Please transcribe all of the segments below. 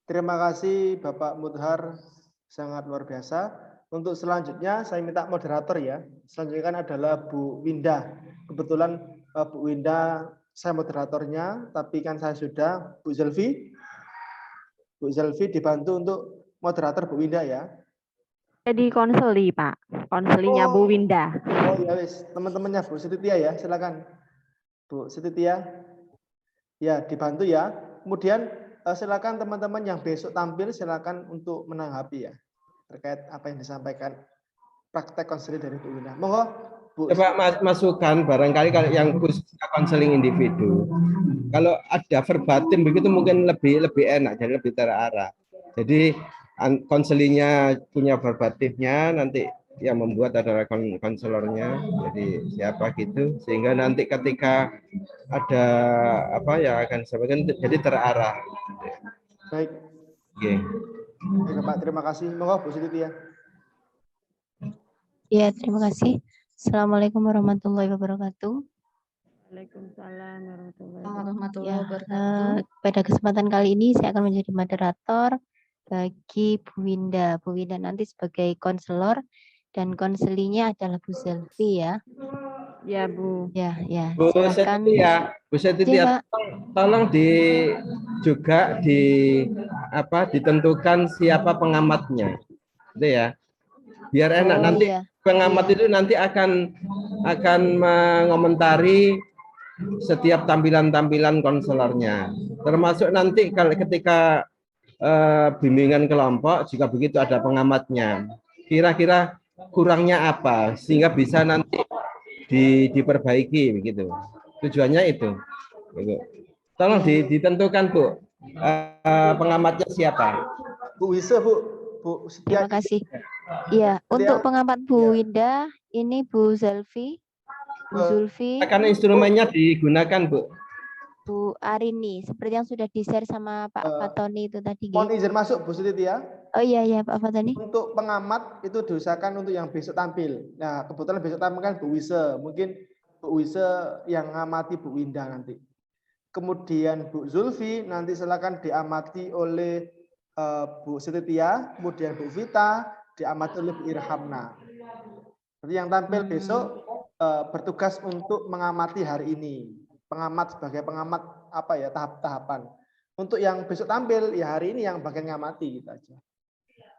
Terima kasih Bapak Mudhar, sangat luar biasa. Untuk selanjutnya saya minta moderator ya. Selanjutnya kan adalah Bu Winda. Kebetulan Bu Winda saya moderatornya, tapi kan saya sudah Bu Zelvi. Bu Zelvi dibantu untuk moderator Bu Winda ya. Jadi konseli Pak, konselinya Bu Winda. Oh ya wis, teman-temannya Bu Sititia ya, silakan. Bu Sititia. Ya, dibantu ya. Kemudian silakan teman-teman yang besok tampil silakan untuk menanggapi ya terkait apa yang disampaikan praktek konseling dari Bu Winda. Monggo Bu. Coba masukkan barangkali kalau yang khusus konseling individu. Kalau ada verbatim begitu mungkin lebih enak, jadi lebih terarah. Jadi konselingnya punya verbatimnya, nanti yang membuat adalah konselornya, jadi siapa gitu, sehingga nanti ketika ada apa ya akan disampaikan jadi terarah. Baik. Oke. Baik, Pak, terima kasih. Monggo Bu Siti ya. Ya, terima kasih. Assalamualaikum warahmatullahi wabarakatuh. Waalaikumsalam Ya, pada kesempatan kali ini saya akan menjadi moderator bagi Bu Winda. Bu Winda nanti sebagai konselor dan konselinya adalah Bu Selvi ya. Ya Bu. Ya, Bu silakan. Setitia, tolong juga ditentukan siapa pengamatnya, gitu ya. Biar enak nanti iya. pengamat itu nanti akan mengomentari setiap tampilan-tampilan konselornya. Termasuk nanti kalau ketika bimbingan kelompok jika begitu ada pengamatnya. Kira-kira kurangnya apa sehingga bisa nanti diperbaiki begitu. Tujuannya itu. Tolong ditentukan Bu, pengamatnya siapa? Bu Wisa, Bu. Terima kasih. Iya, untuk pengamat Bu Winda ini Bu Zelvi, Bu Zulfi. Karena instrumennya digunakan Bu. Bu Arini, seperti yang sudah di-share sama Pak Fatoni itu tadi. Mohon izin masuk Bu Siti ya. Oh iya Pak Fatoni. Untuk pengamat itu diusahakan untuk yang besok tampil. Nah, kebetulan besok tampil kan Bu Wisa. Mungkin Bu Wisa yang ngamati Bu Winda nanti. Kemudian Bu Zulfi nanti silakan diamati oleh Bu Sititia, kemudian Bu Vita diamati oleh Bu Irhamna. Jadi yang tampil besok bertugas untuk mengamati hari ini. Pengamat sebagai pengamat apa ya tahap-tahapan. Untuk yang besok tampil ya hari ini yang bagian ngamati gitu aja.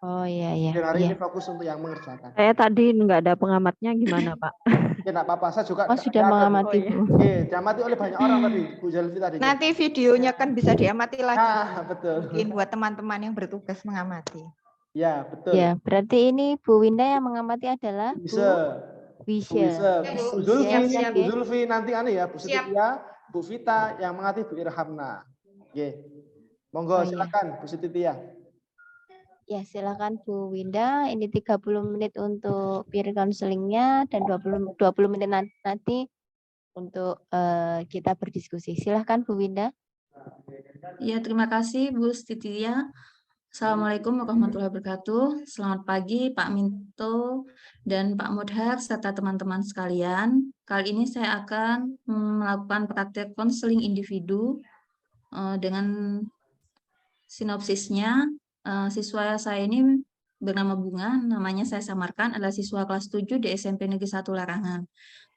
Oh iya. Dan hari ini fokus untuk yang mengerjakan. Saya tadi nggak ada pengamatnya gimana Pak? Ya enggak apa-apa, saya juga sudah mengamati Bu. Oke, diamati oleh banyak orang tadi, Bu Zelvi tadi. Nanti videonya kan bisa diamati lagi. Betul. Mungkin buat teman-teman yang bertugas mengamati. Ya, betul. Ya, berarti ini Bu Winda yang mengamati adalah Bu Wisha. Bu Zulfi nanti Bu Sititia, Bu Vita yang mengamati Bu Irhamna. Oke. Monggo silakan Bu Sititia. Ya, silakan Bu Winda. Ini 30 menit untuk peer counselingnya dan 20 menit nanti untuk kita berdiskusi. Silakan Bu Winda. Ya, terima kasih Bu Sititia. Assalamualaikum warahmatullahi wabarakatuh. Selamat pagi Pak Minto dan Pak Mudhar serta teman-teman sekalian. Kali ini saya akan melakukan praktek konseling individu dengan sinopsisnya. Siswa saya ini bernama Bunga, namanya saya samarkan, adalah siswa kelas 7 di SMP Negeri 1 Larangan.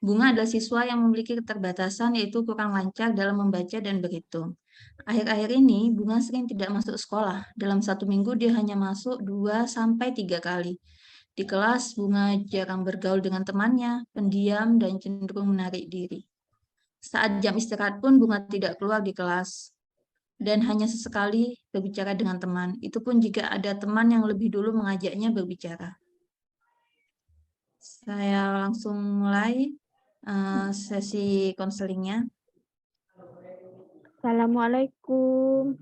Bunga adalah siswa yang memiliki keterbatasan yaitu kurang lancar dalam membaca dan berhitung. Akhir-akhir ini Bunga sering tidak masuk sekolah. Dalam 1 minggu dia hanya masuk 2-3 kali. Di kelas Bunga jarang bergaul dengan temannya, pendiam dan cenderung menarik diri. Saat jam istirahat pun Bunga tidak keluar di kelas dan hanya sesekali berbicara dengan teman. Itu pun jika ada teman yang lebih dulu mengajaknya berbicara. Saya langsung mulai sesi konselingnya. Assalamualaikum.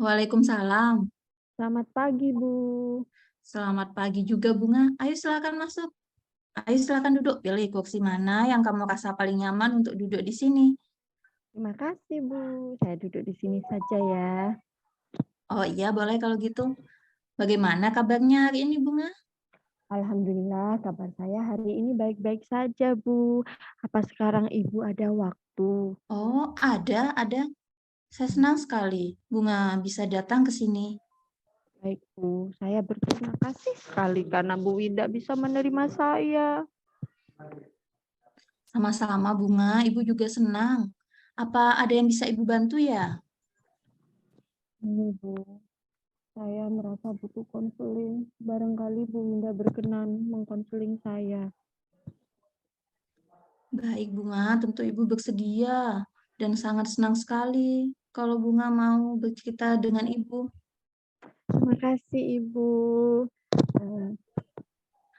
Waalaikumsalam. Selamat pagi Bu. Selamat pagi juga Bunga. Ayo silakan masuk. Ayo silakan duduk. Pilih kursi mana yang kamu rasa paling nyaman untuk duduk di sini. Terima kasih Bu. Saya duduk di sini saja ya. Oh iya, boleh kalau gitu. Bagaimana kabarnya hari ini Bunga? Alhamdulillah kabar saya hari ini baik-baik saja Bu. Apa sekarang Ibu ada waktu? Oh, ada. Saya senang sekali Bunga bisa datang ke sini. Baik, Bu. Saya berterima kasih sekali karena Bu Winda bisa menerima saya. Sama-sama Bunga, Ibu juga senang. Apa ada yang bisa Ibu bantu ya? Ini, Bu. Saya merasa butuh konseling. Barangkali Bu Winda berkenan mengkonseling saya. Baik Bunga, tentu Ibu bersedia dan sangat senang sekali kalau Bunga mau bercerita dengan Ibu. Terima kasih, Ibu.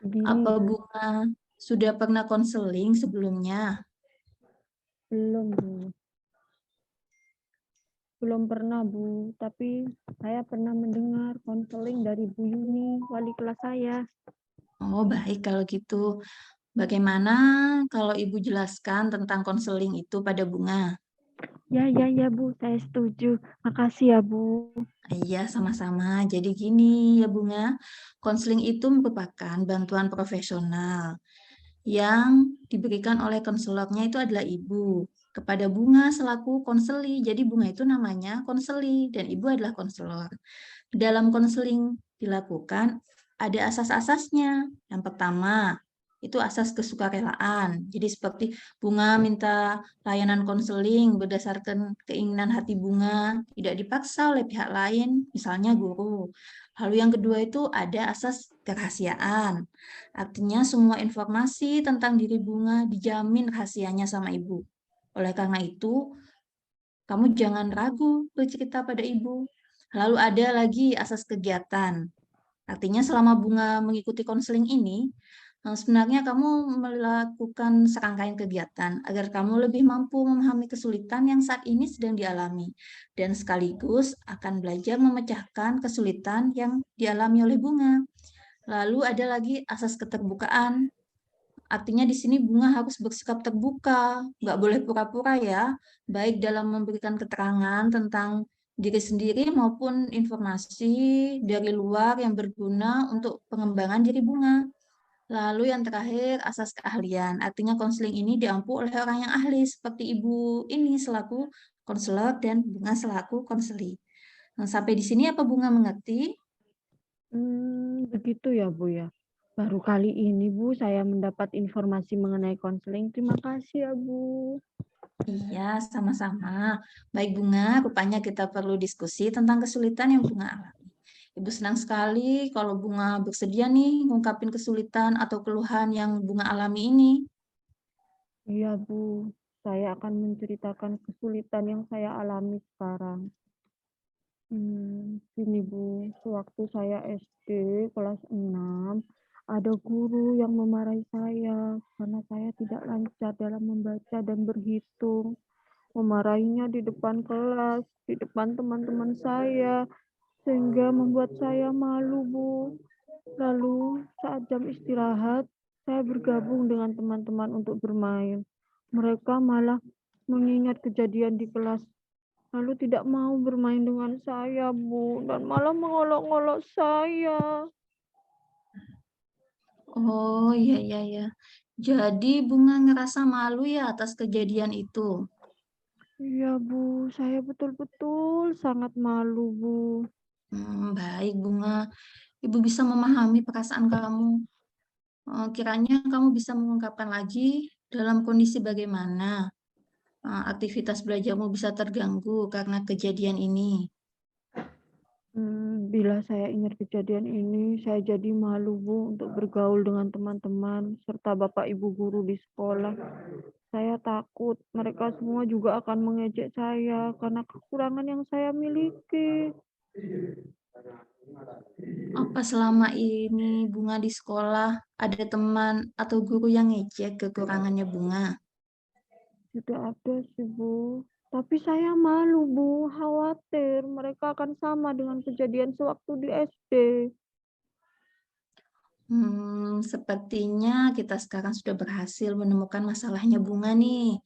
Begini, Apa Bu. Bunga sudah pernah konseling sebelumnya? Belum, Bu. Belum pernah, Bu. Tapi saya pernah mendengar konseling dari Bu Yuni, wali kelas saya. Oh, baik kalau gitu. Bagaimana kalau Ibu jelaskan tentang konseling itu pada Bunga? Ya, Bu. Saya setuju. Makasih ya, Bu. Iya, sama-sama. Jadi gini ya Bunga, konseling itu merupakan bantuan profesional yang diberikan oleh konselornya itu adalah Ibu kepada Bunga selaku konseli. Jadi Bunga itu namanya konseli dan Ibu adalah konselor. Dalam konseling dilakukan ada asas-asasnya. Yang pertama, itu asas kesukarelaan. Jadi seperti Bunga minta layanan konseling berdasarkan keinginan hati Bunga, tidak dipaksa oleh pihak lain, misalnya guru. Lalu yang kedua itu ada asas kerahasiaan. Artinya semua informasi tentang diri Bunga dijamin rahasianya sama Ibu. Oleh karena itu, kamu jangan ragu bercerita pada Ibu. Lalu ada lagi asas kegiatan. Artinya selama Bunga mengikuti konseling ini, sebenarnya kamu melakukan serangkaian kegiatan agar kamu lebih mampu memahami kesulitan yang saat ini sedang dialami dan sekaligus akan belajar memecahkan kesulitan yang dialami oleh Bunga. Lalu ada lagi asas keterbukaan. Artinya di sini Bunga harus bersikap terbuka, nggak boleh pura-pura ya, baik dalam memberikan keterangan tentang diri sendiri maupun informasi dari luar yang berguna untuk pengembangan diri Bunga. Lalu yang terakhir, asas keahlian. Artinya konseling ini diampu oleh orang yang ahli, seperti Ibu ini selaku konselor dan Bunga selaku konseli. Nah, sampai di sini apa Bunga mengerti? Begitu ya, Bu ya. Baru kali ini, Bu, saya mendapat informasi mengenai konseling. Terima kasih ya, Bu. Iya, sama-sama. Baik Bunga, rupanya kita perlu diskusi tentang kesulitan yang Bunga alami. Ibu senang sekali kalau Bunga bersedia nih ngungkapin kesulitan atau keluhan yang Bunga alami ini. Iya, Bu. Saya akan menceritakan kesulitan yang saya alami sekarang. Gini, Bu. Sewaktu saya SD kelas 6, ada guru yang memarahi saya karena saya tidak lancar dalam membaca dan berhitung. Memarahinya di depan kelas, di depan teman-teman saya, sehingga membuat saya malu, Bu. Lalu saat jam istirahat, saya bergabung dengan teman-teman untuk bermain. Mereka malah mengingat kejadian di kelas, lalu tidak mau bermain dengan saya, Bu, dan malah mengolok-olok saya. Oh iya iya iya. Jadi Bunga ngerasa malu ya atas kejadian itu. Iya, Bu, saya betul-betul sangat malu, Bu. Baik Bunga, Ibu bisa memahami perasaan kamu. Kiranya kamu bisa mengungkapkan lagi dalam kondisi bagaimana aktivitas belajarmu bisa terganggu karena kejadian ini. Bila saya ingat kejadian ini, saya jadi malu, Bu, untuk bergaul dengan teman-teman serta Bapak Ibu guru di sekolah. Saya takut mereka semua juga akan mengejek saya karena kekurangan yang saya miliki. Apa selama ini Bunga di sekolah ada teman atau guru yang ngejek kekurangannya Bunga? Tidak ada sih, Bu. Tapi saya malu, Bu. Khawatir mereka akan sama dengan kejadian sewaktu di SD. Sepertinya kita sekarang sudah berhasil menemukan masalahnya Bunga nih.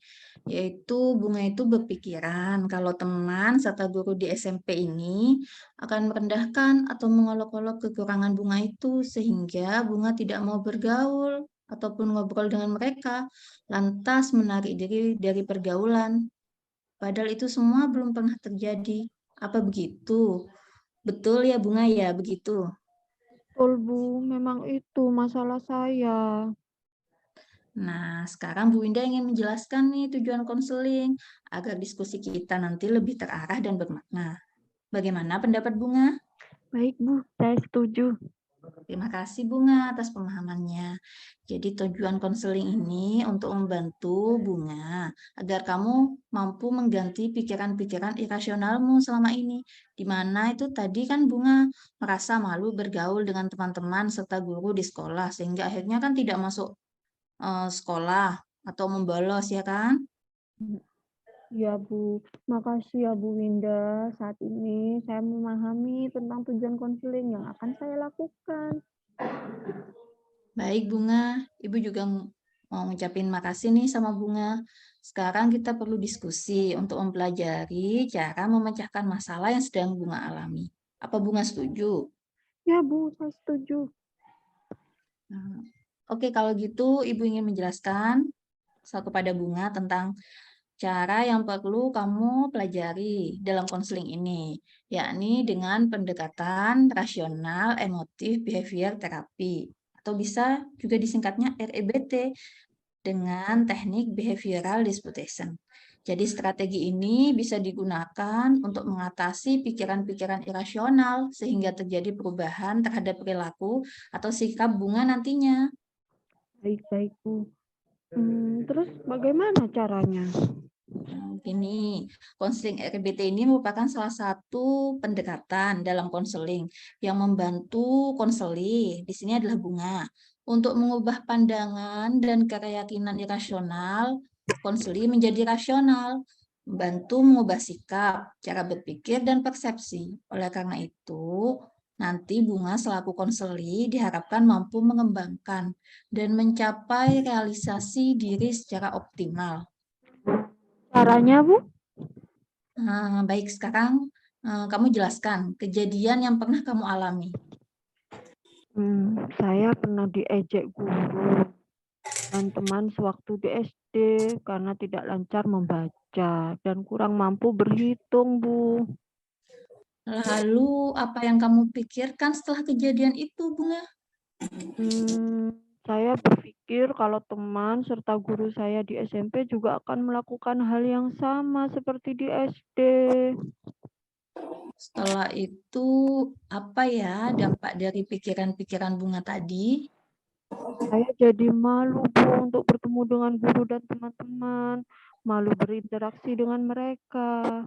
Yaitu Bunga itu berpikiran kalau teman serta guru di SMP ini akan merendahkan atau mengolok-olok kekurangan Bunga itu sehingga Bunga tidak mau bergaul ataupun ngobrol dengan mereka, lantas menarik diri dari pergaulan. Padahal itu semua belum pernah terjadi. Apa begitu? Betul ya Bunga ya, begitu. Betul, Bu. Memang itu masalah saya. Nah, sekarang Bu Winda ingin menjelaskan nih tujuan konseling agar diskusi kita nanti lebih terarah dan bermakna. Bagaimana pendapat Bunga? Baik, Bu. Saya setuju. Terima kasih Bunga atas pemahamannya. Jadi tujuan konseling ini untuk membantu Bunga agar kamu mampu mengganti pikiran-pikiran irasionalmu selama ini. Di mana itu tadi kan Bunga merasa malu bergaul dengan teman-teman serta guru di sekolah sehingga akhirnya kan tidak masuk sekolah atau membolos ya kan? Ya, Bu. Makasih ya, Bu Winda. Saat ini saya memahami tentang tujuan konseling yang akan saya lakukan. Baik Bunga, Ibu juga mau ngucapin makasih nih sama Bunga. Sekarang kita perlu diskusi untuk mempelajari cara memecahkan masalah yang sedang Bunga alami. Apa Bunga setuju? Ya, Bu. Saya setuju. Nah, Oke, kalau gitu Ibu ingin menjelaskan kepada Bunga tentang cara yang perlu kamu pelajari dalam konseling ini, yakni dengan pendekatan rasional emotif behavior therapy, atau bisa juga disingkatnya REBT, dengan teknik behavioral disputation. Jadi strategi ini bisa digunakan untuk mengatasi pikiran-pikiran irasional sehingga terjadi perubahan terhadap perilaku atau sikap Bunga nantinya. Baik-baik, Bu. Terus bagaimana caranya? Ini konseling RBT ini merupakan salah satu pendekatan dalam konseling yang membantu konseli di sini adalah Bunga untuk mengubah pandangan dan keyakinan irasional konseli menjadi rasional, membantu mengubah sikap, cara berpikir dan persepsi. Oleh karena itu, nanti Bunga selaku konseli diharapkan mampu mengembangkan dan mencapai realisasi diri secara optimal. Caranya, Bu? Baik, sekarang kamu jelaskan kejadian yang pernah kamu alami. Saya pernah diejek guru dan teman sewaktu di SD karena tidak lancar membaca dan kurang mampu berhitung, Bu. Lalu, apa yang kamu pikirkan setelah kejadian itu, Bunga? Saya berpikir kalau teman serta guru saya di SMP juga akan melakukan hal yang sama seperti di SD. Setelah itu, apa ya dampak dari pikiran-pikiran Bunga tadi? Saya jadi malu, Bu, untuk bertemu dengan guru dan teman-teman, malu berinteraksi dengan mereka.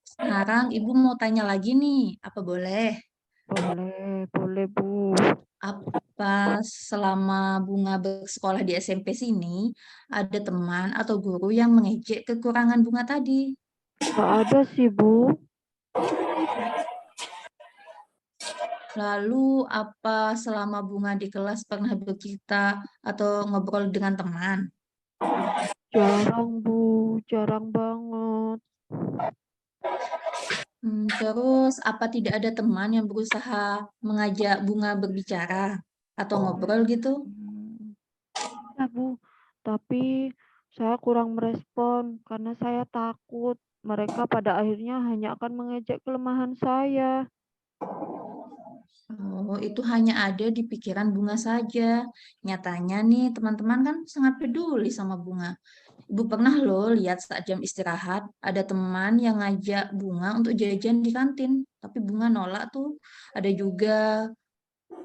Sekarang Ibu mau tanya lagi nih, apa boleh? Boleh, Bu. Apa selama Bunga bersekolah di SMP sini, ada teman atau guru yang mengejek kekurangan Bunga tadi? Nggak ada sih, Bu. Lalu apa selama Bunga di kelas pernah bercerita atau ngobrol dengan teman? Jarang, Bu. Jarang banget. Terus apa tidak ada teman yang berusaha mengajak Bunga berbicara atau ngobrol gitu? Ya, Bu. Tapi saya kurang merespon karena saya takut mereka pada akhirnya hanya akan mengejek kelemahan saya. Oh, itu hanya ada di pikiran Bunga saja. Nyatanya nih teman-teman kan sangat peduli sama Bunga. Ibu pernah loh lihat saat jam istirahat ada teman yang ngajak Bunga untuk jajan di kantin, tapi Bunga nolak tuh. Ada juga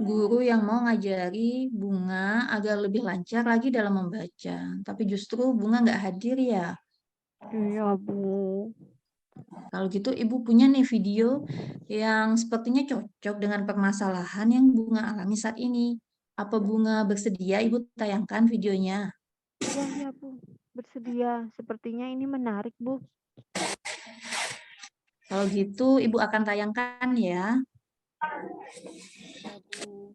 guru yang mau ngajari Bunga agar lebih lancar lagi dalam membaca, tapi justru Bunga nggak hadir ya. Iya, Bu. Kalau gitu Ibu punya nih video yang sepertinya cocok dengan permasalahan yang Bunga alami saat ini. Apa Bunga bersedia Ibu tayangkan videonya? Ya, Bu. Bersedia. Sepertinya ini menarik, Bu. Kalau gitu Ibu akan tayangkan ya. Ya, Bu.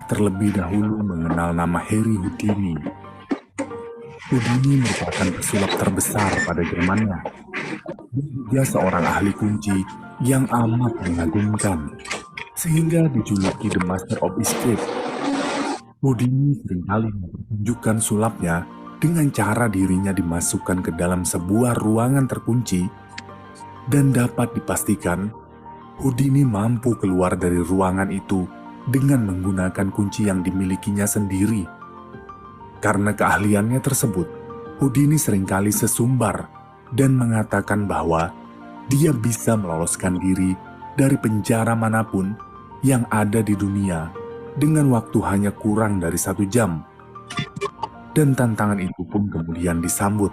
Terlebih dahulu mengenal nama Harry Houdini. Houdini merupakan pesulap terbesar pada zamannya. Dia juga seorang ahli kunci yang amat mengagumkan, sehingga dijuluki The Master of Escape. Houdini seringkali mempertunjukkan sulapnya dengan cara dirinya dimasukkan ke dalam sebuah ruangan terkunci, dan dapat dipastikan Houdini mampu keluar dari ruangan itu dengan menggunakan kunci yang dimilikinya sendiri. Karena keahliannya tersebut, Houdini seringkali sesumbar dan mengatakan bahwa dia bisa meloloskan diri dari penjara manapun yang ada di dunia dengan waktu hanya kurang dari 1 jam. Dan tantangan itu pun kemudian disambut.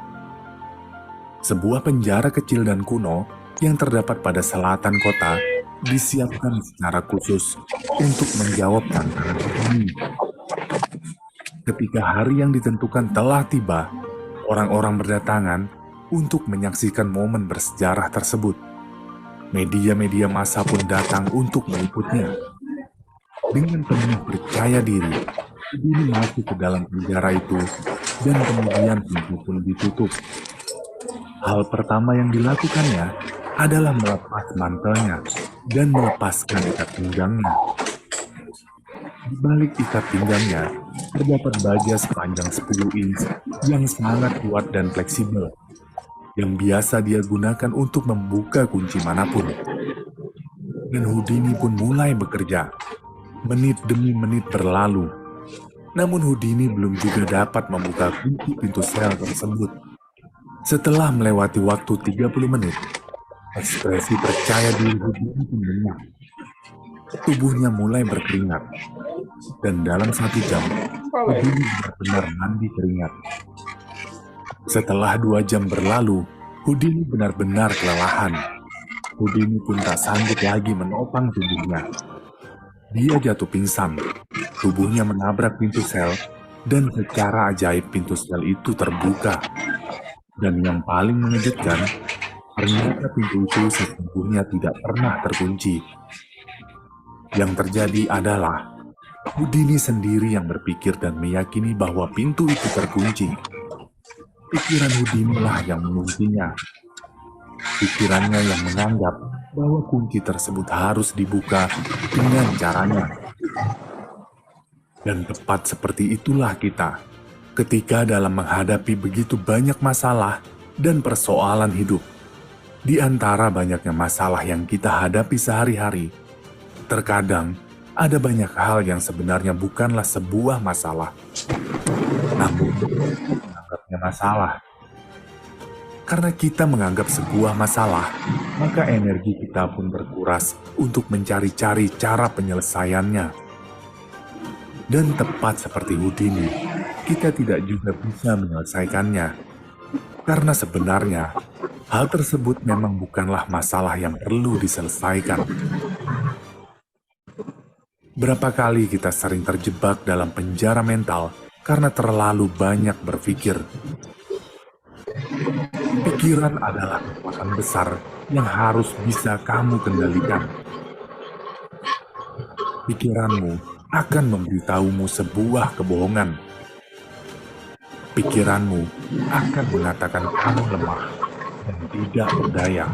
Sebuah penjara kecil dan kuno yang terdapat pada selatan kota disiapkan secara khusus untuk menjawab tantangan ini. Ketika hari yang ditentukan telah tiba, orang-orang berdatangan untuk menyaksikan momen bersejarah tersebut. Media-media massa pun datang untuk meliputnya. Dengan penuh percaya diri, Houdini masuk ke dalam penjara itu dan kemudian pintu pun ditutup. Hal pertama yang dilakukannya adalah melepas mantelnya dan melepaskan ikat pinggangnya. Di balik ikat pinggangnya terdapat baja sepanjang 10 inch yang sangat kuat dan fleksibel, yang biasa dia gunakan untuk membuka kunci manapun. Dan Houdini pun mulai bekerja. Menit demi menit berlalu, namun Houdini belum juga dapat membuka kunci pintu sel tersebut. Setelah melewati waktu 30 menit, ekspresi percaya diri Houdini pun lenyap. Tubuhnya mulai berkeringat, dan dalam 1 jam, Houdini benar-benar mandi keringat. Setelah 2 jam berlalu, Houdini benar-benar kelelahan. Houdini pun tak sanggup lagi menopang tubuhnya. Dia jatuh pingsan, tubuhnya menabrak pintu sel, dan secara ajaib pintu sel itu terbuka. Dan yang paling mengejutkan, ternyata pintu itu sesungguhnya tidak pernah terkunci. Yang terjadi adalah Houdini sendiri yang berpikir dan meyakini bahwa pintu itu terkunci. Pikiran Houdini lah yang menguncinya. Pikirannya yang menganggap bahwa kunci tersebut harus dibuka dengan caranya. Dan tepat seperti itulah kita, ketika dalam menghadapi begitu banyak masalah dan persoalan hidup. Di antara banyaknya masalah yang kita hadapi sehari-hari, terkadang ada banyak hal yang sebenarnya bukanlah sebuah masalah, namun menganggapnya masalah. Karena kita menganggap sebuah masalah, maka energi kita pun berkuras untuk mencari-cari cara penyelesaiannya. Dan tepat seperti Houdini, kita tidak juga bisa menyelesaikannya. Karena sebenarnya, hal tersebut memang bukanlah masalah yang perlu diselesaikan. Berapa kali kita sering terjebak dalam penjara mental karena terlalu banyak berpikir. Pikiran adalah kekuatan besar yang harus bisa kamu kendalikan. Pikiranmu akan memberitahumu sebuah kebohongan. Pikiranmu akan mengatakan kamu lemah dan tidak berdaya.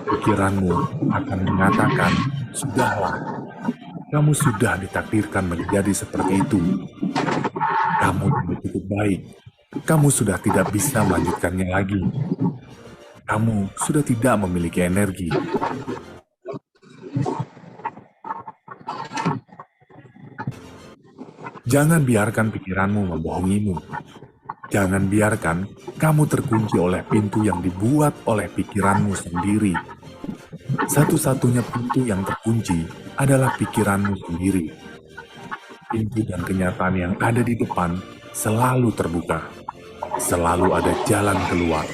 Pikiranmu akan mengatakan, sudahlah, kamu sudah ditakdirkan menjadi seperti itu. Kamu tidak cukup baik. Kamu sudah tidak bisa melanjutkannya lagi. Kamu sudah tidak memiliki energi. Jangan biarkan pikiranmu membohongimu. Jangan biarkan kamu terkunci oleh pintu yang dibuat oleh pikiranmu sendiri. Satu-satunya pintu yang terkunci adalah pikiranmu sendiri. Pintu dan kenyataan yang ada di depan selalu terbuka. Selalu ada jalan keluar.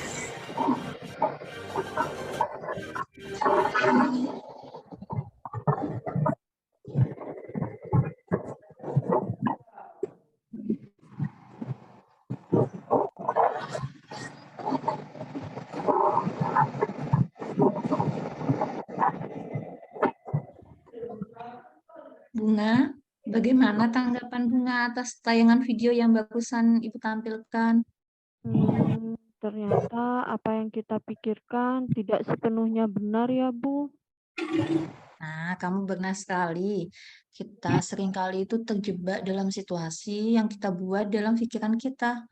Bunga, bagaimana tanggapan Bunga atas tayangan video yang barusan Ibu tampilkan? Ternyata apa yang kita pikirkan tidak sepenuhnya benar ya, Bu. Nah, kamu benar sekali. Kita seringkali itu terjebak dalam situasi yang kita buat dalam pikiran kita.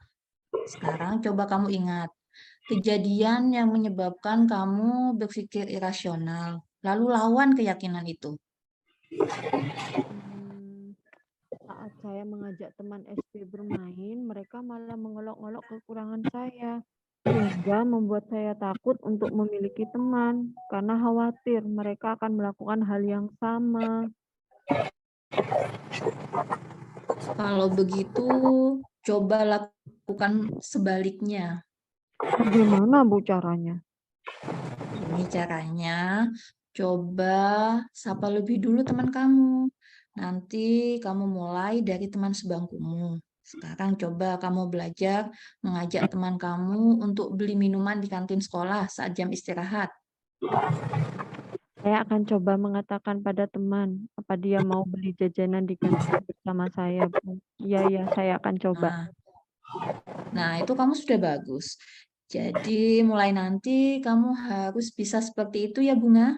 Sekarang coba kamu ingat, kejadian yang menyebabkan kamu berpikir irasional, lalu lawan keyakinan itu. Saat saya mengajak teman SD bermain, mereka malah mengolok-olok kekurangan saya. Sehingga membuat saya takut untuk memiliki teman, karena khawatir mereka akan melakukan hal yang sama. Kalau begitu, coba lakukan sebaliknya. Bagaimana, Bu, caranya? Ini caranya, coba sapa lebih dulu teman kamu. Nanti kamu mulai dari teman sebangkumu. Sekarang coba kamu belajar mengajak teman kamu untuk beli minuman di kantin sekolah saat jam istirahat. Saya akan coba mengatakan pada teman, apa dia mau beli jajanan di kantin bersama saya, Bu. Iya, saya akan coba. Nah, itu kamu sudah bagus. Jadi mulai nanti kamu harus bisa seperti itu ya, Bunga.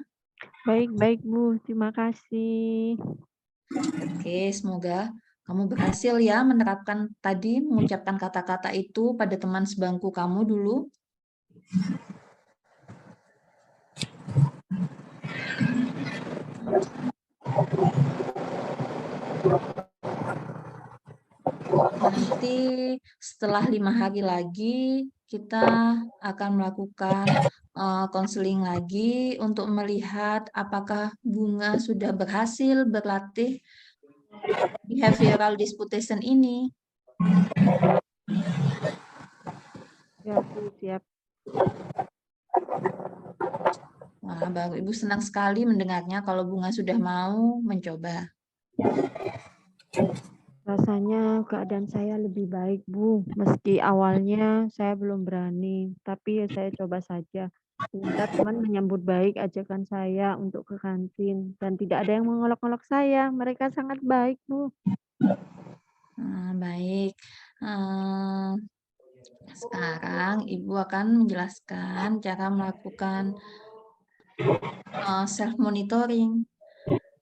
Baik, Bu. Terima kasih. Oke, semoga kamu berhasil ya menerapkan tadi, mengucapkan kata-kata itu pada teman sebangku kamu dulu. Nanti setelah 5 hari lagi, kita akan melakukan konseling lagi untuk melihat apakah Bunga sudah berhasil berlatih behavioral disputation ini. Ya, Bu, siap. Wah, baru Ibu senang sekali mendengarnya kalau Bunga sudah mau mencoba. Rasanya keadaan saya lebih baik, Bu. Meski awalnya saya belum berani, tapi saya coba saja. Sehingga teman menyambut baik ajakan saya untuk ke kantin. Dan tidak ada yang mengolok-olok saya. Mereka sangat baik, Bu. Baik. Sekarang Ibu akan menjelaskan cara melakukan self-monitoring.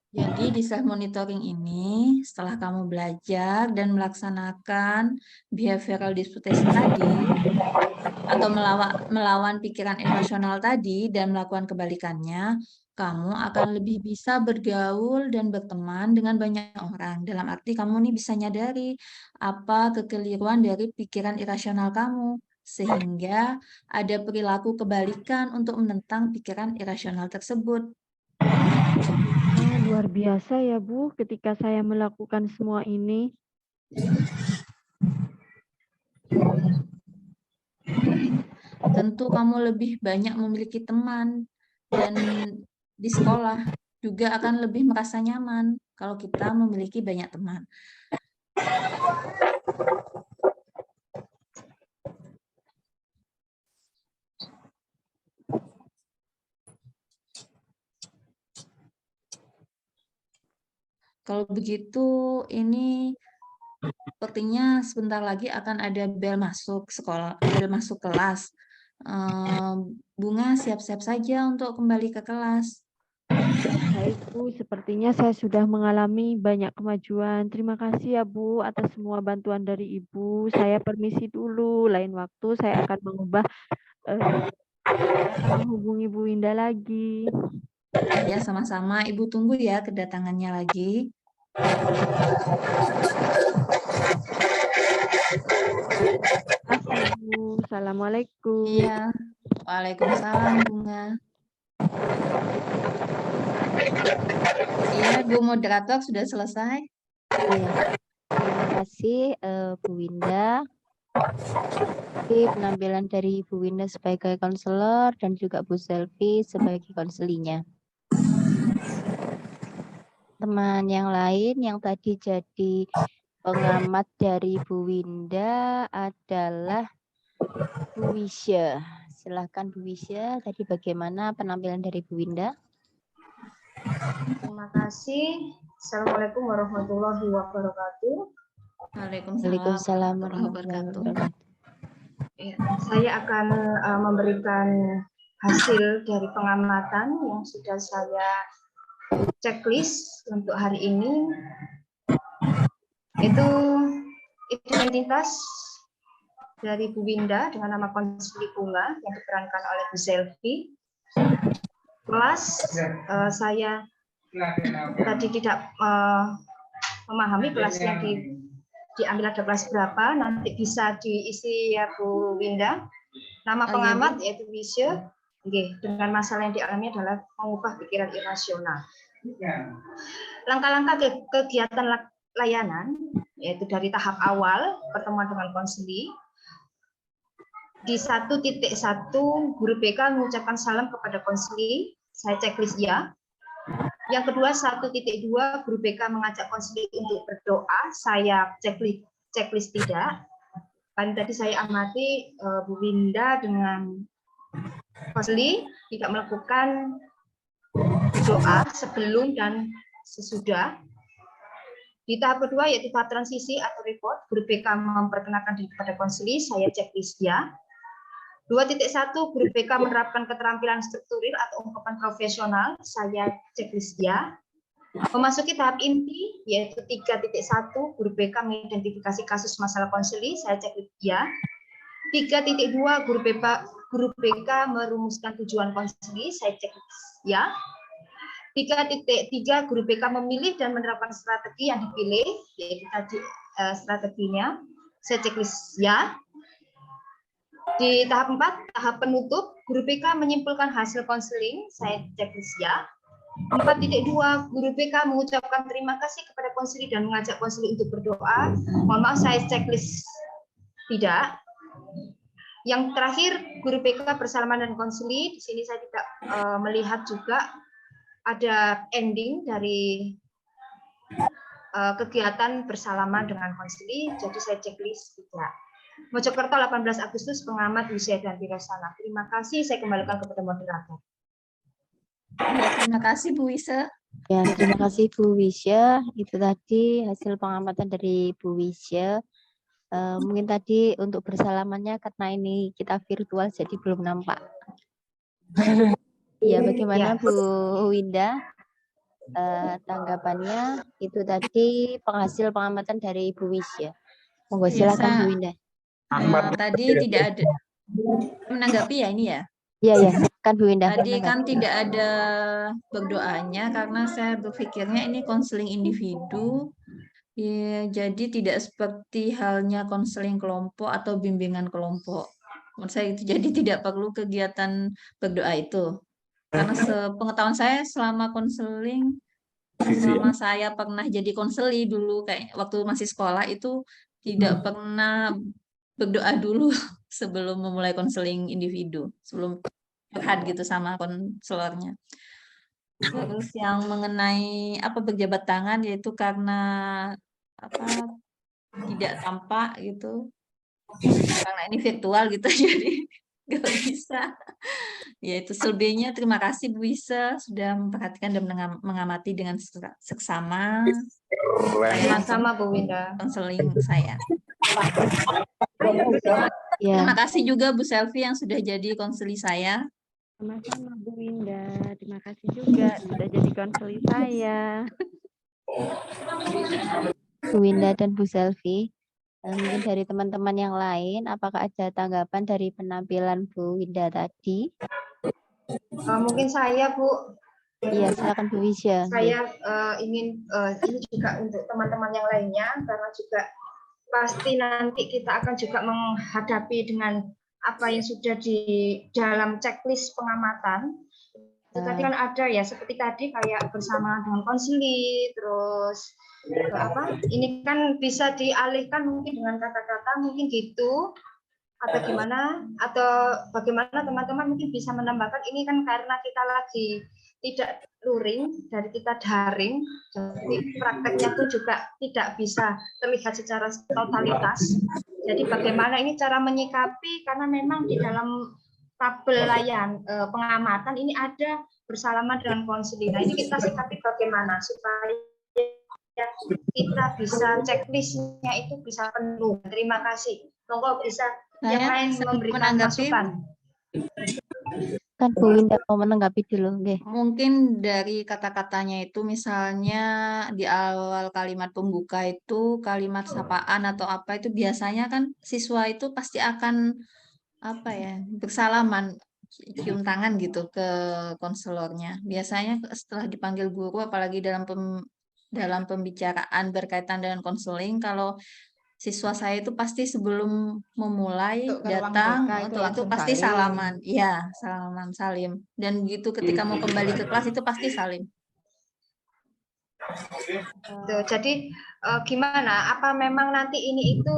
Jadi di self-monitoring ini, setelah kamu belajar dan melaksanakan behavioral disputation tadi, atau melawan pikiran emosional tadi dan melakukan kebalikannya, kamu akan lebih bisa bergaul dan berteman dengan banyak orang. Dalam arti kamu nih bisa nyadari apa kekeliruan dari pikiran irasional kamu, sehingga ada perilaku kebalikan untuk menentang pikiran irasional tersebut. Luar biasa ya, Bu, ketika saya melakukan semua ini. Tentu kamu lebih banyak memiliki teman, dan di sekolah juga akan lebih merasa nyaman kalau kita memiliki banyak teman. Kalau begitu, ini sepertinya sebentar lagi akan ada bel masuk sekolah, bel masuk kelas. Bunga siap-siap saja untuk kembali ke kelas. Baik, Bu, sepertinya saya sudah mengalami banyak kemajuan. Terima kasih ya, Bu, atas semua bantuan dari Ibu. Saya permisi dulu. Lain waktu saya akan mengubah menghubungi Bu Winda lagi. Ya, sama-sama. Ibu tunggu ya kedatangannya lagi. Kasih, Bu. Assalamualaikum. Iya. Waalaikumsalam, Bunga. Iya, Bu moderator sudah selesai. Iya. Terima kasih Bu Winda. Jadi, penampilan dari Bu Winda sebagai konselor dan juga Bu Selvi sebagai konselinya. Teman yang lain yang tadi jadi pengamat dari Bu Winda adalah Bu Wisya. Silakan Bu Wisya, tadi bagaimana penampilan dari Bu Winda? Terima kasih. Assalamualaikum warahmatullahi wabarakatuh. Waalaikumsalam warahmatullahi wabarakatuh. Ya, saya akan memberikan hasil dari pengamatan yang sudah saya checklist untuk hari ini. Itu identitas dari Bu Winda dengan nama Konseli Bunga yang diperankan oleh Bu Selvi. Kelas saya tadi tidak memahami kelas yang diambil ada kelas berapa, nanti bisa diisi ya Bu Winda. Nama pengamat yaitu Wisya. Oke, dengan masalah yang dialami adalah mengubah pikiran irasional. Langkah-langkah kegiatan layanan yaitu dari tahap awal pertemuan dengan konseli. Di 1.1 guru BK mengucapkan salam kepada konseli, saya checklist ya. Yang kedua 1.2 guru BK mengajak konseli untuk berdoa, saya checklist tidak. Kan tadi saya amati Bu Winda dengan konseli tidak melakukan doa sebelum dan sesudah. Di tahap kedua yaitu tahap transisi atau report, guru BK memperkenalkan diri kepada konseli, saya checklist ya. 2.1 guru BK menerapkan keterampilan struktural atau ungkapan profesional, saya checklist ya. Memasuki tahap inti yaitu 3.1 guru BK mengidentifikasi kasus masalah konseli, saya checklist ya. 3.2 guru BK merumuskan tujuan konseli, saya checklist ya. 3.3 guru BK memilih dan menerapkan strategi yang dipilih, yaitu tadi strateginya, saya checklist ya. Di tahap 4, tahap penutup, guru BK menyimpulkan hasil konseling, saya checklist ya. 4.2 guru BK mengucapkan terima kasih kepada konseli dan mengajak konseli untuk berdoa. Mohon maaf, saya checklist tidak. Yang terakhir, guru BK bersalaman dan konseli. Di sini saya tidak melihat juga ada ending dari kegiatan bersalaman dengan konseli, jadi saya checklist tidak. Mojokerto 18 Agustus, pengamat Wisya dan Wirasana. Terima kasih, saya kembalikan kepada moderator. Ya, terima kasih Bu Wisya. Ya, terima kasih Bu Wisya. Itu tadi hasil pengamatan dari Bu Wisya. Mungkin tadi untuk bersalamannya karena ini kita virtual jadi belum nampak. Ya, bagaimana Bu Winda? Tanggapannya itu tadi penghasil pengamatan dari Bu Wisya. Monggo silakan Bu Winda. Tadi tidak ada menanggapi ya ini ya. Iya, kan Bu Winda. Tadi kan tidak ada berdoanya karena saya berpikirnya ini konseling individu. Ya, jadi tidak seperti halnya konseling kelompok atau bimbingan kelompok. Menurut saya itu jadi tidak perlu kegiatan berdoa itu. Karena sepengetahuan saya selama konseling, selama saya pernah jadi konseli dulu kayak waktu masih sekolah itu tidak pernah berdoa dulu sebelum memulai konseling individu, sebelum curhat gitu sama konselornya. Terus yang mengenai apa berjabat tangan yaitu karena apa tidak tampak gitu, karena ini virtual gitu jadi nggak bisa. Yaitu selebihnya terima kasih Bu Wisya sudah memperhatikan dan mengamati dengan seksama. Sama Bu Winda. Konseling saya. Ya. Terima kasih juga Bu Selvi yang sudah jadi konseli saya. Sama-sama Bu Winda. Terima kasih juga sudah jadi konseli saya. Bu Winda dan Bu Selvi. Mungkin dari teman-teman yang lain, apakah ada tanggapan dari penampilan Bu Winda tadi? Mungkin saya Bu, Iya, silakan Bu Wisya. Saya ingin ini juga untuk teman-teman yang lainnya, karena juga pasti nanti kita akan juga menghadapi dengan apa yang sudah di dalam checklist pengamatan. Itu tadi kan ada ya, seperti tadi kayak bersama dengan konseli, terus apa? Ini kan bisa dialihkan mungkin dengan kata-kata mungkin gitu, atau gimana? Atau bagaimana teman-teman mungkin bisa menambahkan ini kan karena kita lagi tidak luring, dari kita daring, jadi prakteknya pun juga tidak bisa terlihat secara totalitas. Jadi bagaimana ini cara menyikapi, karena memang di dalam tabel layan pengamatan ini ada bersalaman dengan konseli. Nah ini kita sikapi bagaimana supaya kita bisa checklistnya itu bisa penuh. Terima kasih. Monggo bisa yang lain memberikan masukan. Kan Bu Winda mau menanggapi dulu, nggih. Mungkin dari kata-katanya itu misalnya di awal kalimat pembuka itu kalimat sapaan atau apa itu biasanya kan siswa itu pasti akan apa ya, bersalaman, cium tangan gitu ke konselornya. Biasanya setelah dipanggil guru apalagi dalam pembicaraan berkaitan dengan konseling, kalau siswa saya itu pasti sebelum memulai Untuk ke ruang datang BK itu untuk itu langsung pasti salim. salaman. Iya, salaman salim. Dan begitu ketika mau kembali ke kelas itu pasti salim. Tuh, jadi gimana? Apa memang nanti ini itu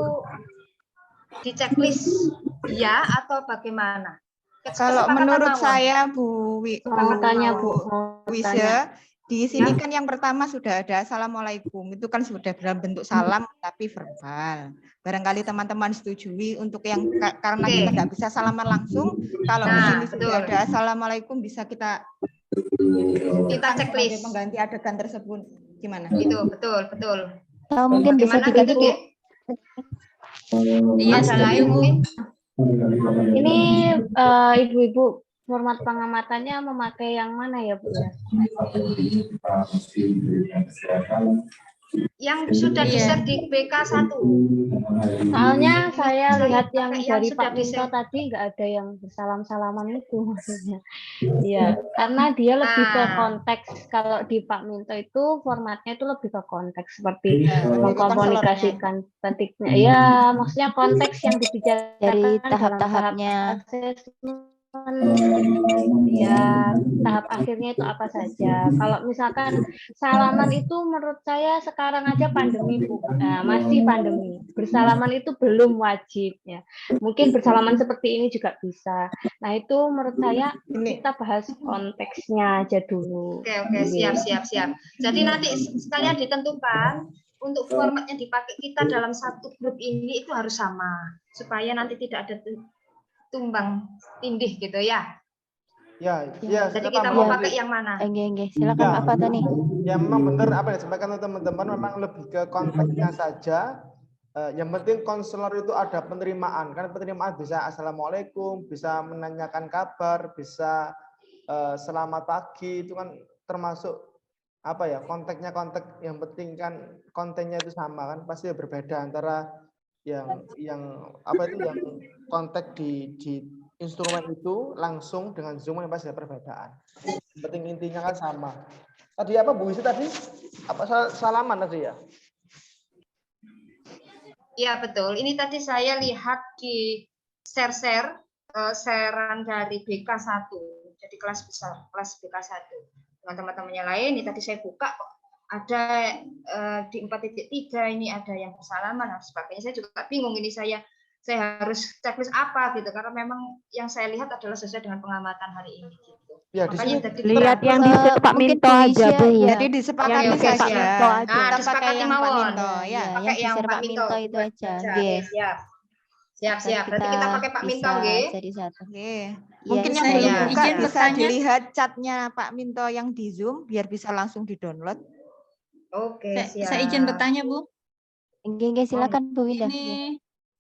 di checklist ya atau bagaimana? Kalau Kesepakatan menurut mawon. saya Bu Mau tanya Bu, mau tanya. Wisya, di sini kan yang pertama sudah ada Assalamualaikum, itu kan sudah dalam bentuk salam tapi verbal. Barangkali teman-teman setujui untuk yang karena Oke. kita nggak bisa salaman langsung, kalau di Nah, sini sudah betul. ada Assalamualaikum bisa kita checklist. sebagai pengganti adegan tersebut. Gimana? Itu betul, betul. Atau mungkin bisa Bagaimana diganti gitu, Bu. Dek? Iya, Ada lain setuju Bu. mungkin? Ini ibu-ibu format pengamatannya memakai yang mana ya Bu ya? Yang sudah di-share di BK1. Soalnya saya Saya lihat yang pakai yang dari sudah Pak Minto di-share. tadi nggak ada yang bersalam-salaman itu maksudnya. Iya, karena dia lebih ke Nah. konteks. Kalau di Pak Minto itu formatnya itu lebih ke konteks seperti Lebih ke mengkomunikasikan titiknya. Ya, maksudnya konteks yang dibicarakan Dari dalam tahap tahap-tahapnya. asesmen. Ya, tahap akhirnya itu apa saja. Kalau misalkan salaman itu menurut saya sekarang aja pandemi Bu. Nah, masih pandemi. Bersalaman itu belum wajib ya. Mungkin bersalaman seperti ini juga bisa. Nah, itu menurut saya kita bahas konteksnya aja dulu. Oke, siap. Jadi nanti sekalian ditentukan untuk format yang dipakai kita dalam satu grup ini itu harus sama supaya nanti tidak ada tumbang tindih gitu ya. Ya, Jadi saya kita tambah mau lagi. pakai yang mana? Enggak. Silakan Ya. apa tadi? Ya memang benar apa yang disampaikan oleh teman-teman, memang lebih ke konteksnya saja. Yang penting konselor itu ada penerimaan. Kan penerimaan bisa assalamualaikum, bisa menanyakan kabar, bisa selamat pagi, itu kan termasuk apa ya, konteksnya konteks. Yang penting kan kontennya itu sama kan, pasti berbeda antara yang apa itu yang konteks di instrumen itu langsung dengan Zoom yang pasti ada perbedaan. Yang penting intinya kan sama. Tadi apa Bu Wisya tadi? Apa salaman tadi ya? Iya betul. Ini tadi saya lihat di sharean dari BK1. Jadi kelas besar, kelas BK1. Dengan teman-temannya lain, ini tadi saya buka ada di 4.3 ini ada yang bersalaman dan sebagainya. Saya juga bingung ini saya harus checklist apa gitu karena memang yang saya lihat adalah sesuai dengan pengamatan hari ini gitu. Ya, di sini lihat yang di Pak Minto aja Bu. Ya. Jadi disepakati Oke, saja. siap. Nah, Nah, kita pakai yang Pak Minto ya. Pakai yang di-share Pak Minto itu aja. Oke, Nggih. Siap. Berarti kita pakai Pak Minto nggih. Jadi satu. Oke. Iya, Mungkin yang saya belum buka izin bisa bertanya. dilihat catnya Pak Minto yang di Zoom biar bisa langsung di-download. Oke, siap. Saya izin bertanya Bu. Enggak, silakan Bu Winda. Ini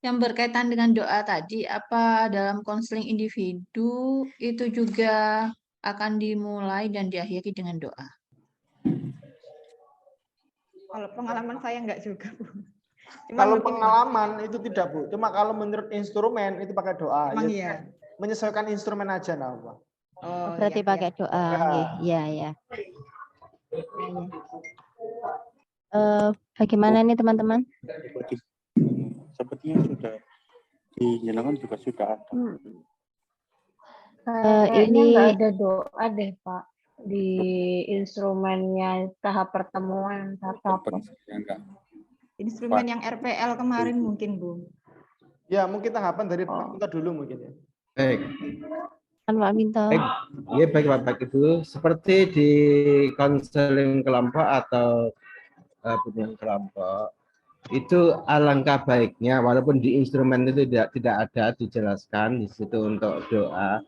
yang berkaitan dengan doa tadi, apa dalam konseling individu itu juga akan dimulai dan diakhiri dengan doa? Kalau pengalaman saya enggak juga, Bu. Cuman kalau mungkin pengalaman itu tidak Bu. Cuma kalau menurut instrumen itu pakai doa. emang Ya, iya. menyesuaikan instrumen aja nah, Pak. Oh, Berarti ya, pakai ya. doa. Ya. Ya, ya. Bagaimana nih teman-teman? Sepertinya sudah dinyalakan juga sudah ada. Kayaknya Ini nggak ada doa deh Pak di instrumennya tahap pertemuan tahap. Instrumen yang RPL kemarin mungkin Bu. Ya, mungkin tahapan dari Pak Minto dulu mungkin ya. Baik. Pak Minto. Baik, ya, baik Bapak Ibu. Seperti di konseling kelompok atau bimbingan kelompok, itu alangkah baiknya walaupun di instrumen itu tidak ada dijelaskan di situ untuk doa.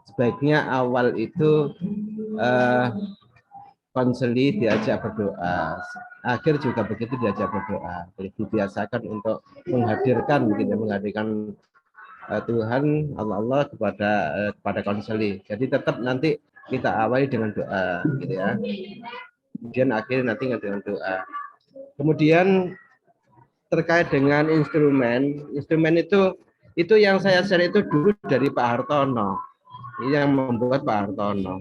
Sebaiknya awal itu konseli diajak berdoa, akhir juga begitu diajak berdoa. Jadi dibiasakan untuk menghadirkan Tuhan Allah kepada konseli. Jadi tetap nanti kita awali dengan doa, gitu ya. Kemudian akhir nanti dengan doa. Kemudian terkait dengan instrumen itu yang saya share itu dulu dari Pak Hartono, yang membuat Pak Hartono.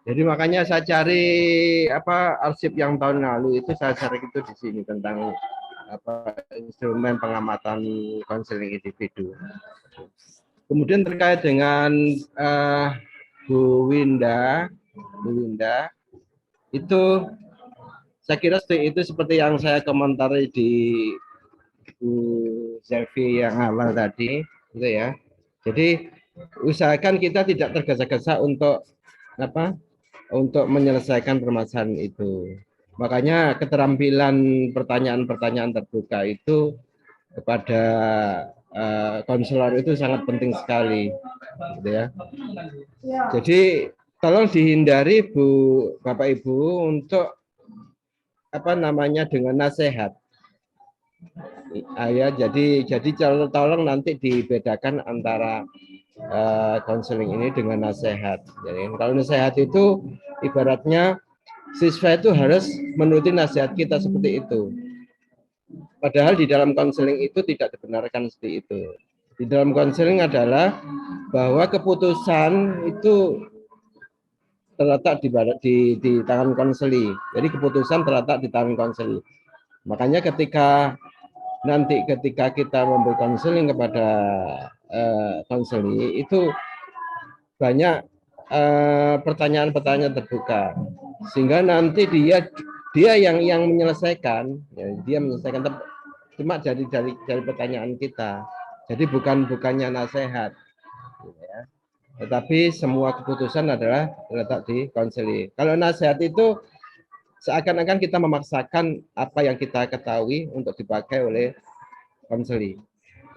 Jadi makanya saya cari arsip yang tahun lalu itu saya cari itu di sini tentang instrumen pengamatan konseling individu. Kemudian terkait dengan Bu Winda itu saya kira itu seperti yang saya komentari di Bu Zelvi yang awal tadi, gitu ya. Jadi usahakan kita tidak tergesa-gesa untuk menyelesaikan permasalahan itu. Makanya keterampilan pertanyaan-pertanyaan terbuka itu kepada konselor itu sangat penting sekali, gitu ya. Jadi tolong dihindari Bapak Ibu untuk dengan nasihat. Ya, jadi tolong nanti dibedakan antara konseling ini dengan nasihat. Jadi kalau nasihat itu ibaratnya siswa itu harus menuruti nasihat kita seperti itu. Padahal di dalam konseling itu tidak dibenarkan seperti itu. Di dalam konseling adalah bahwa keputusan itu terletak di tangan konseli. Jadi keputusan terletak di tangan konseli. Makanya ketika kita memberi konseling kepada konseli itu banyak pertanyaan-pertanyaan terbuka, sehingga nanti dia yang menyelesaikan, ya, dia menyelesaikan cuma dari pertanyaan kita. Jadi bukannya nasihat, ya. Tetapi semua keputusan adalah terletak di konseli. Kalau nasihat itu seakan-akan kita memaksakan apa yang kita ketahui untuk dipakai oleh konseli.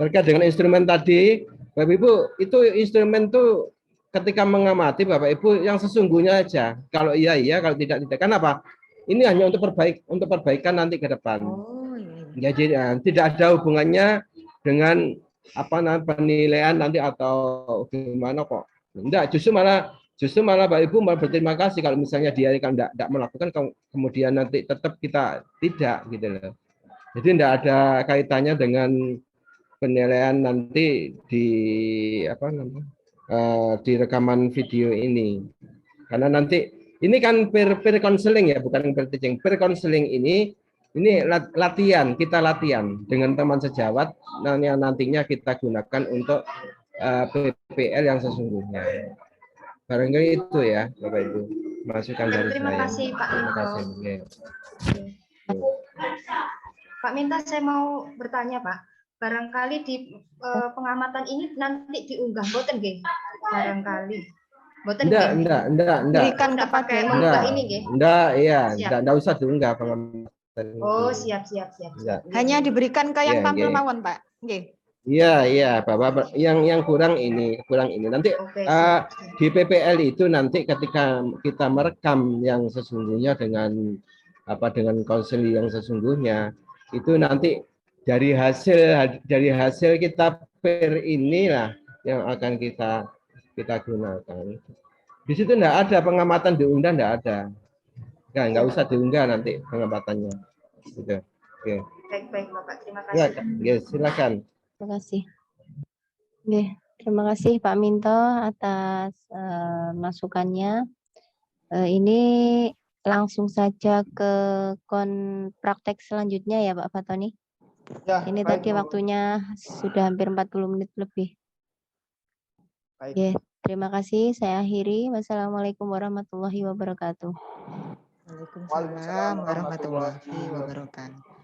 Terkait dengan instrumen tadi, Bapak Ibu, itu instrumen itu ketika mengamati Bapak Ibu yang sesungguhnya aja. Kalau iya, kalau tidak. Kenapa? Ini hanya untuk perbaikan nanti ke depan. Jadi tidak ada hubungannya dengan penilaian nanti atau gimana kok. Enggak, justru malah Bapak Ibu malah berterima kasih kalau misalnya dia tidak melakukan, kemudian nanti tetap kita tidak, gitu loh. Jadi tidak ada kaitannya dengan penilaian nanti di di rekaman video ini. Karena nanti ini kan peer counseling ya, bukan peer teaching. Peer counseling ini latihan, kita latihan dengan teman sejawat yang nantinya kita gunakan untuk PPL yang sesungguhnya. Barangkali itu ya, Bapak Ibu, masukan dari saya. Terima kasih Pak Minto. Pak Minto, saya mau bertanya Pak. Barangkali di pengamatan ini nanti diunggah, boten nggih? Barangkali. Boten nggih. Enggak. Berikan kepada mengunggah ini nggih. Enggak usah diunggah pengamatan. Oh, siap. Hanya diberikan ke yang tampil mawon, Pak. Nggih. Iya, Bapak. Yang kurang ini. Nanti di PPL itu nanti ketika kita merekam yang sesungguhnya dengan konseling yang sesungguhnya, itu nanti dari hasil kita per inilah yang akan kita gunakan. Di situ enggak ada pengamatan diunggah, enggak ada. Enggak usah diunggah nanti pengamatannya. Gitu. Oke. Baik Bapak, terima kasih. Ya, silakan. Terima kasih. Oke, Terima kasih Pak Minto atas masukannya. Ini langsung saja ke praktek selanjutnya ya Pak Fatoni. Ya, Ini baik, tadi Bu. waktunya sudah hampir 40 menit lebih. Baik. Ya, terima kasih. Saya akhiri. Wassalamualaikum warahmatullahi wabarakatuh. Waalaikumsalam warahmatullahi wabarakatuh.